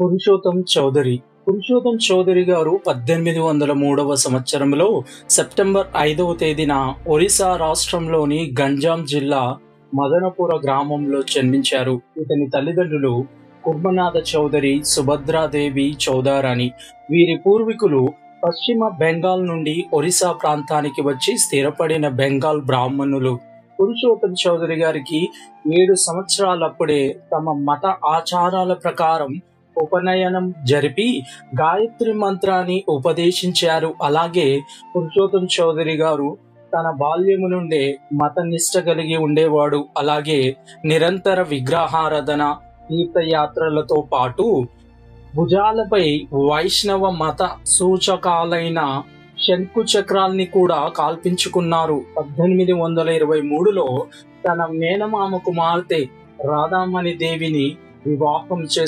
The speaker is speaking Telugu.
పురుషోత్తం చౌదరి. పురుషోత్తం చౌదరి గారు 1803 సంవత్సరంలో సెప్టెంబర్ 5వ తేదీన ఒరిస్సా రాష్ట్రంలోని గంజాం జిల్లా మదనపుర గ్రామంలో జన్మించారు. ఇతని తల్లిదండ్రులు కుర్మనాథ చౌదరి, సుభద్రాదేవి చౌదారాణి. వీరి పూర్వీకులు పశ్చిమ బెంగాల్ నుండి ఒరిస్సా ప్రాంతానికి వచ్చి స్థిరపడిన బెంగాల్ బ్రాహ్మణులు. పురుషోత్తం చౌదరి గారికి 7 సంవత్సరాలప్పుడే తమ మత ఆచారాల ప్రకారం ఉపనయనం జరిపి గాయత్రి మంత్రాన్ని ఉపదేశించారు. అలాగే పురుషోత్తం చౌదరి గారు తన బాల్యము నుండే మత నిష్ట కలిగి ఉండేవాడు. అలాగే నిరంతర విగ్రహారాధన, తీర్థయాత్రలతో పాటు భుజాలపై వైష్ణవ మత సూచకాలైన శంకు చక్రాల్ని కూడా కాల్పించుకున్నారు. 1823లో తన మేనమామ కుమార్తె రాధామణి దేవిని వివాహం